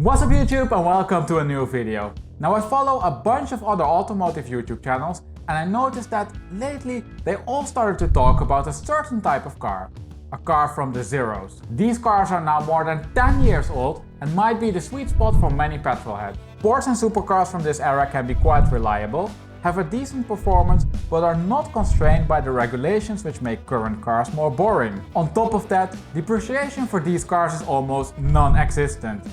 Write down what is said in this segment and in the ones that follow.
What's up YouTube and welcome to a new video. Now I follow a bunch of other automotive YouTube channels and I noticed that lately they all started to talk about a certain type of car. A car from the zeros. These cars are now more than 10 years old and might be the sweet spot for many petrolheads. Sports and supercars from this era can be quite reliable, have a decent performance, but are not constrained by the regulations which make current cars more boring. On top of that, depreciation for these cars is almost non-existent.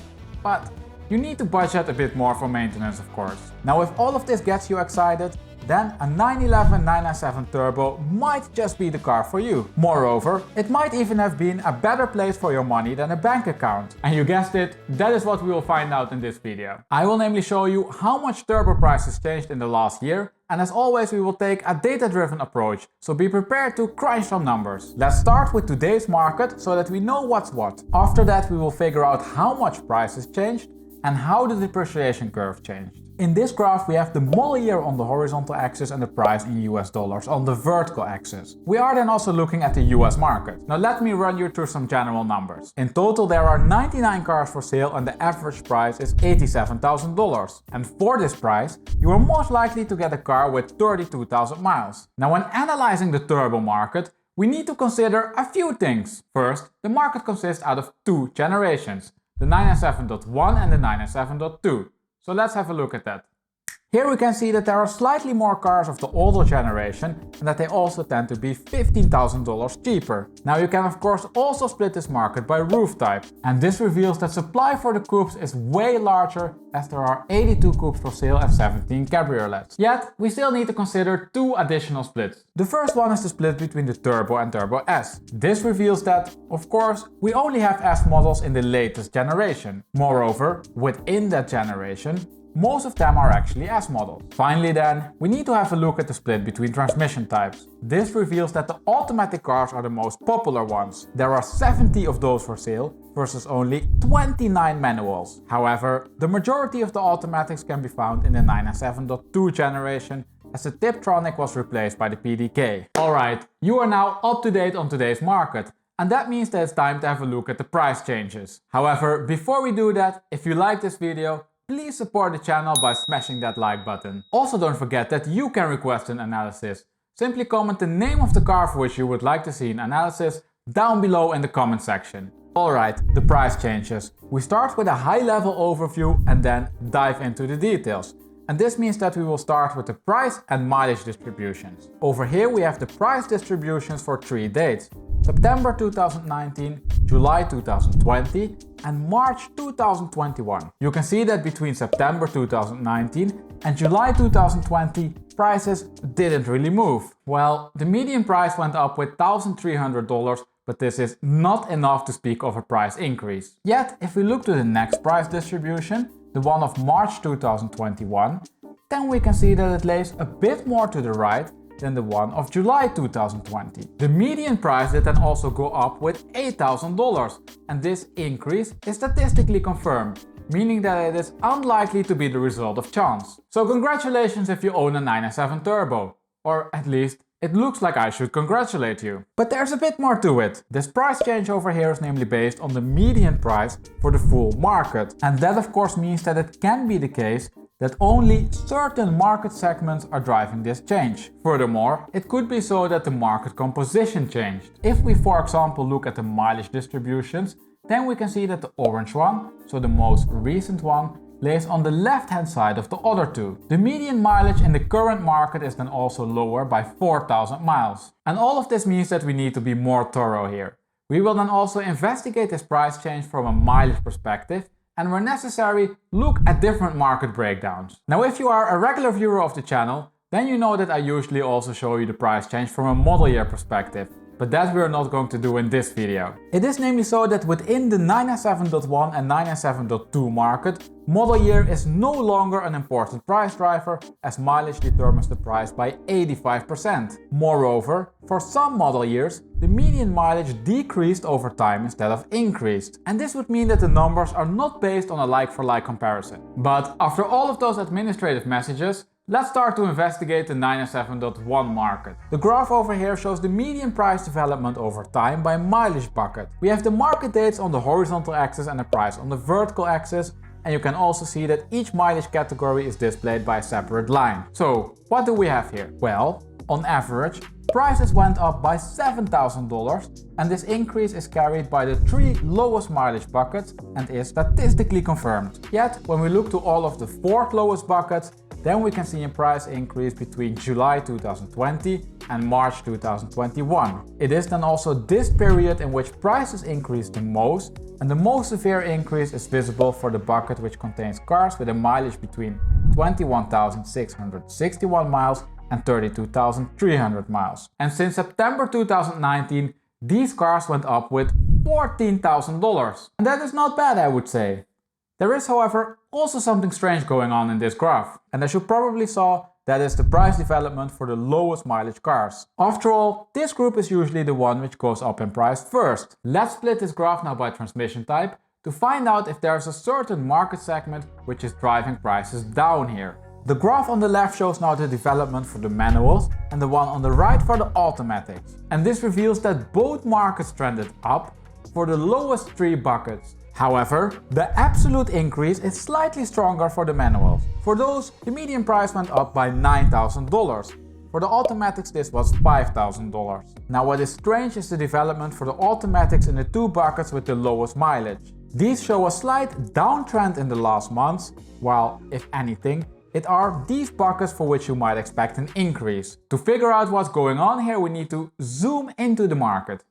But you need to budget a bit more for maintenance, of course. Now if all of this gets you excited, then a 911 997 Turbo might just be the car for you. Moreover, it might even have been a better place for your money than a bank account. And you guessed it, that is what we will find out in this video. I will namely show you how much turbo prices changed in the last year, and as always we will take a data-driven approach, so be prepared to crunch some numbers. Let's start with today's market so that we know what's what. After that we will figure out how much prices changed and how the depreciation curve changed. In this graph we have the model year on the horizontal axis and the price in US dollars on the vertical axis. We are then also looking at the US market. Now let me run you through some general numbers. In total there are 99 cars for sale and the average price is $87,000. And for this price you are most likely to get a car with 32,000 miles. Now when analyzing the turbo market, we need to consider a few things. First, the market consists out of two generations, the 997.1 and the 997.2. So let's have a look at that. Here we can see that there are slightly more cars of the older generation and that they also tend to be $15,000 cheaper. Now you can of course also split this market by roof type, and this reveals that supply for the coupes is way larger, as there are 82 coupes for sale and 17 cabriolets. Yet we still need to consider two additional splits. The first one is the split between the Turbo and Turbo S. This reveals that, of course, we only have S models in the latest generation. Moreover, within that generation, most of them are actually S models. Finally then, we need to have a look at the split between transmission types. This reveals that the automatic cars are the most popular ones. There are 70 of those for sale versus only 29 manuals. However, the majority of the automatics can be found in the 997.2 generation, as the Tiptronic was replaced by the PDK. Alright, you are now up to date on today's market. And that means that it's time to have a look at the price changes. However, before we do that, if you like this video, please support the channel by smashing that like button. Also don't forget that you can request an analysis. Simply comment the name of the car for which you would like to see an analysis down below in the comment section. Alright, the price changes. We start with a high level overview and then dive into the details. And this means that we will start with the price and mileage distributions. Over here we have the price distributions for 3 dates: September 2019, July 2020 and March 2021. You can see that between September 2019 and July 2020 prices didn't really move. Well, the median price went up with $1,300, but this is not enough to speak of a price increase. Yet, if we look to the next price distribution, the one of March 2021, then we can see that it lays a bit more to the right than the one of July 2020. The median price did then also go up with $8,000, and this increase is statistically confirmed, meaning that it is unlikely to be the result of chance. So congratulations if you own a 997 Turbo, or at least it looks like I should congratulate you. But there's a bit more to it. This price change over here is namely based on the median price for the full market. And that of course means that it can be the case that only certain market segments are driving this change. Furthermore, it could be so that the market composition changed. If we for example look at the mileage distributions, then we can see that the orange one, so the most recent one, lays on the left hand side of the other two. The median mileage in the current market is then also lower by 4,000 miles. And all of this means that we need to be more thorough here. We will then also investigate this price change from a mileage perspective, and where necessary, look at different market breakdowns. Now if you are a regular viewer of the channel, then you know that I usually also show you the price change from a model year perspective. But that we are not going to do in this video. It is namely so that within the 997.1 and 997.2 market, model year is no longer an important price driver, as mileage determines the price by 85%. Moreover, for some model years, the median mileage decreased over time instead of increased. And this would mean that the numbers are not based on a like-for-like comparison. But after all of those administrative messages, let's start to investigate the 997.1 market. The graph over here shows the median price development over time by mileage bucket. We have the market dates on the horizontal axis and the price on the vertical axis, and you can also see that each mileage category is displayed by a separate line. So what do we have here? Well, on average, prices went up by $7,000, and this increase is carried by the 3 lowest mileage buckets and is statistically confirmed. Yet, when we look to all of the 4th lowest buckets, then we can see a price increase between July 2020 and March 2021. It is then also this period in which prices increase the most, and the most severe increase is visible for the bucket which contains cars with a mileage between 21,661 miles and 32,300 miles. And since September 2019, these cars went up with $14,000. And that is not bad, I would say. There is, however, also something strange going on in this graph. And as you probably saw, that is the price development for the lowest mileage cars. After all, this group is usually the one which goes up in price first. Let's split this graph now by transmission type to find out if there is a certain market segment which is driving prices down here. The graph on the left shows now the development for the manuals and the one on the right for the automatics. And this reveals that both markets trended up for the lowest 3 buckets. However, the absolute increase is slightly stronger for the manuals. For those, the median price went up by $9,000. For the automatics, this was $5,000. Now what is strange is the development for the automatics in the 2 buckets with the lowest mileage. These show a slight downtrend in the last months, while, if anything, it are these buckets for which you might expect an increase. To figure out what's going on here, we need to zoom into the market.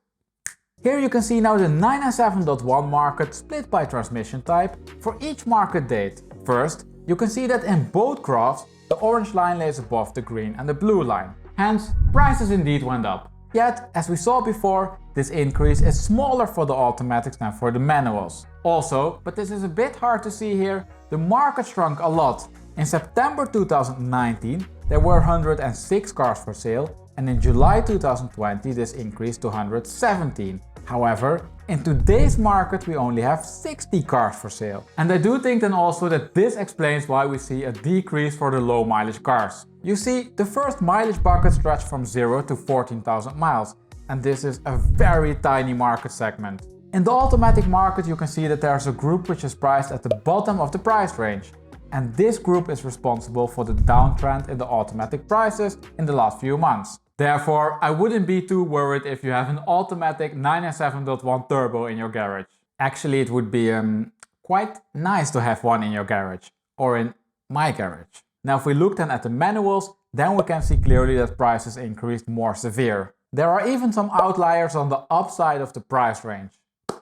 Here you can see now the 997.1 market split by transmission type for each market date. First, you can see that in both graphs, the orange line lays above the green and the blue line. Hence, prices indeed went up. Yet, as we saw before, this increase is smaller for the automatics than for the manuals. Also, but this is a bit hard to see here, the market shrunk a lot. In September 2019, there were 106 cars for sale, and in July 2020 this increased to 117. However, in today's market we only have 60 cars for sale. And I do think then also that this explains why we see a decrease for the low mileage cars. You see, the first mileage bucket stretched from 0 to 14,000 miles, and this is a very tiny market segment. In the automatic market you can see that there's a group which is priced at the bottom of the price range. And this group is responsible for the downtrend in the automatic prices in the last few months. Therefore, I wouldn't be too worried if you have an automatic 997.1 turbo in your garage. Actually, it would be quite nice to have one in your garage, or in my garage. Now if we look then at the manuals, then we can see clearly that prices increased more severe. There are even some outliers on the upside of the price range.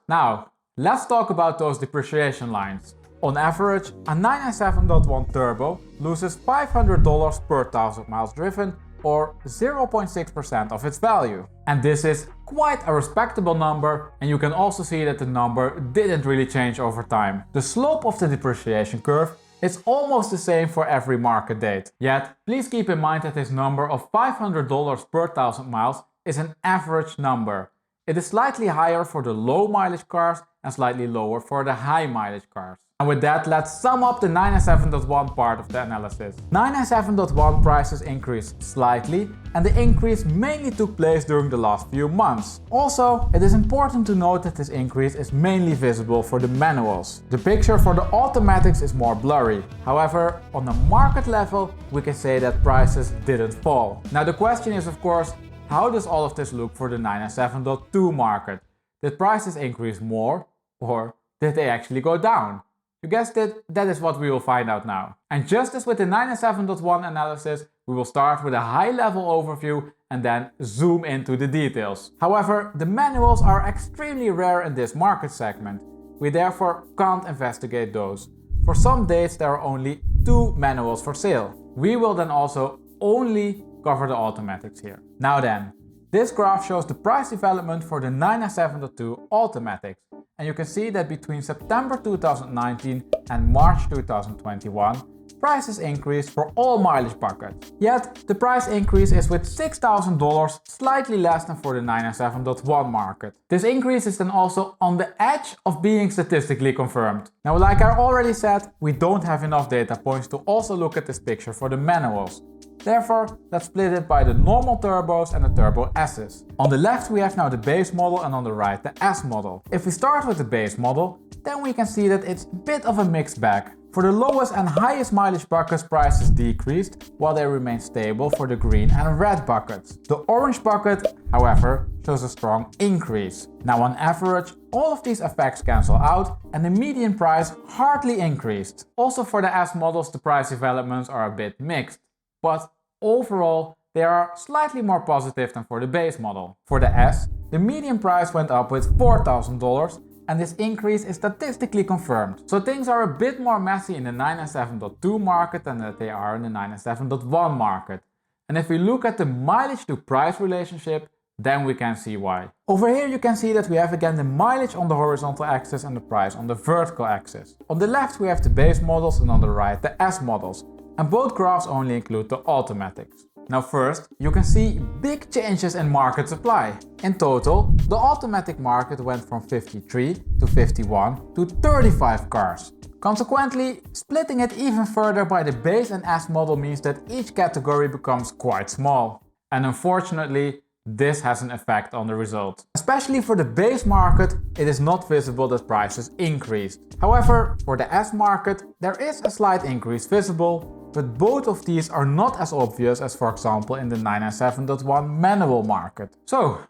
Now, let's talk about those depreciation lines. On average, a 997.1 turbo loses $500 per 1,000 miles driven, or 0.6% of its value. And this is quite a respectable number, and you can also see that the number didn't really change over time. The slope of the depreciation curve is almost the same for every market date. Yet, please keep in mind that this number of $500 per 1,000 miles is an average number. It is slightly higher for the low mileage cars and slightly lower for the high mileage cars. And with that, let's sum up the 997.1 part of the analysis. 997.1 prices increased slightly, and the increase mainly took place during the last few months. Also, it is important to note that this increase is mainly visible for the manuals. The picture for the automatics is more blurry. However, on a market level, we can say that prices didn't fall. Now the question is, of course, how does all of this look for the 997.2 market? Did prices increase more, or did they actually go down? You guessed it, that is what we will find out now. And just as with the 997.1 analysis, we will start with a high-level overview and then zoom into the details. However, the manuals are extremely rare in this market segment. We therefore can't investigate those. For some dates there are only 2 manuals for sale. We will then also only cover the automatics here. Now then, this graph shows the price development for the 997.2 automatics. And you can see that between September 2019 and March 2021, prices increased for all mileage buckets. Yet, the price increase is with $6,000, slightly less than for the 997.1 market. This increase is then also on the edge of being statistically confirmed. Now, like I already said, we don't have enough data points to also look at this picture for the manuals. Therefore, let's split it by the normal turbos and the turbo S's. On the left we have now the base model and on the right the S model. If we start with the base model, then we can see that it's a bit of a mixed bag. For the lowest and highest mileage buckets, prices decreased, while they remain stable for the green and red buckets. The orange bucket, however, shows a strong increase. Now on average, all of these effects cancel out and the median price hardly increased. Also for the S models, the price developments are a bit mixed, but overall they are slightly more positive than for the base model. For the S, the median price went up with $4,000, and this increase is statistically confirmed. So things are a bit more messy in the 997.2 market than that they are in the 997.1 market. And if we look at the mileage to price relationship, then we can see why. Over here you can see that we have again the mileage on the horizontal axis and the price on the vertical axis. On the left we have the base models and on the right the S models. And both graphs only include the automatics. Now first, you can see big changes in market supply. In total, the automatic market went from 53 to 51 to 35 cars. Consequently, splitting it even further by the base and S model means that each category becomes quite small. And unfortunately, this has an effect on the result. Especially for the base market, it is not visible that prices increased. However, for the S market, there is a slight increase visible, but both of these are not as obvious as, for example, in the 997.1 manual market. So,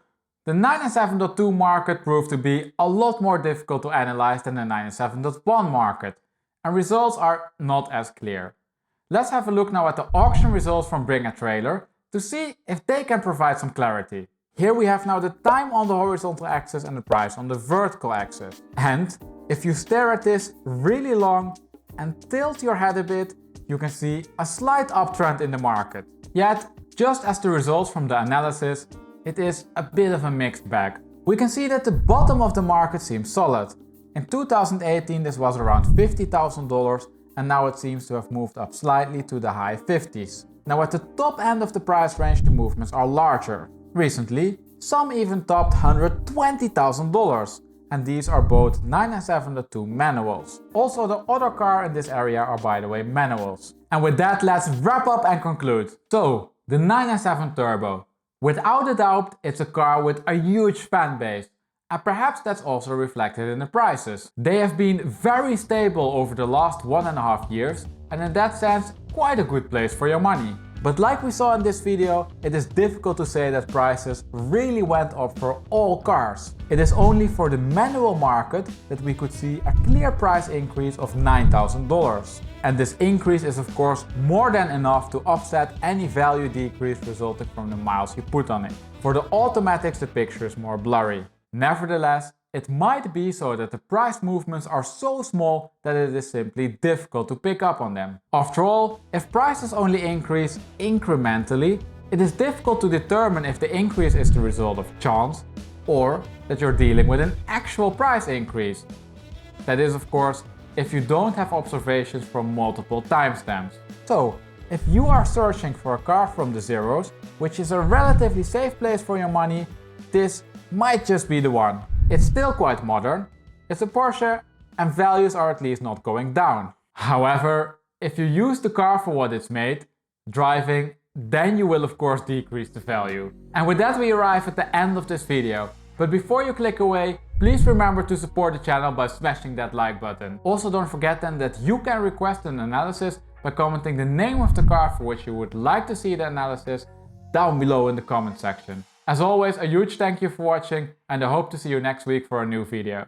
the 997.2 market proved to be a lot more difficult to analyze than the 997.1 market, and results are not as clear. Let's have a look now at the auction results from Bring a Trailer to see if they can provide some clarity. Here we have now the time on the horizontal axis and the price on the vertical axis. And if you stare at this really long and tilt your head a bit, you can see a slight uptrend in the market. Yet, just as the results from the analysis, it is a bit of a mixed bag. We can see that the bottom of the market seems solid. In 2018 this was around $50,000 and now it seems to have moved up slightly to the high 50s. Now at the top end of the price range the movements are larger. Recently, some even topped $120,000. And these are both 997.2 manuals. Also the other car in this area are by the way manuals. And with that let's wrap up and conclude. So, the 997 Turbo. Without a doubt it's a car with a huge fan base. And perhaps that's also reflected in the prices. They have been very stable over the last 1.5 years and in that sense quite a good place for your money. But like we saw in this video, it is difficult to say that prices really went up for all cars. It is only for the manual market that we could see a clear price increase of $9,000. And this increase is of course more than enough to offset any value decrease resulting from the miles you put on it. For the automatics the picture is more blurry. Nevertheless, it might be so that the price movements are so small that it is simply difficult to pick up on them. After all, if prices only increase incrementally, it is difficult to determine if the increase is the result of chance or that you're dealing with an actual price increase. That is of course if you don't have observations from multiple timestamps. So, if you are searching for a car from the zeros, which is a relatively safe place for your money, this might just be the one. It's still quite modern, it's a Porsche, and values are at least not going down. However, if you use the car for what it's made, driving, then you will of course decrease the value. And with that we arrive at the end of this video. But before you click away, please remember to support the channel by smashing that like button. Also don't forget then that you can request an analysis by commenting the name of the car for which you would like to see the analysis down below in the comment section. As always, a huge thank you for watching and I hope to see you next week for a new video.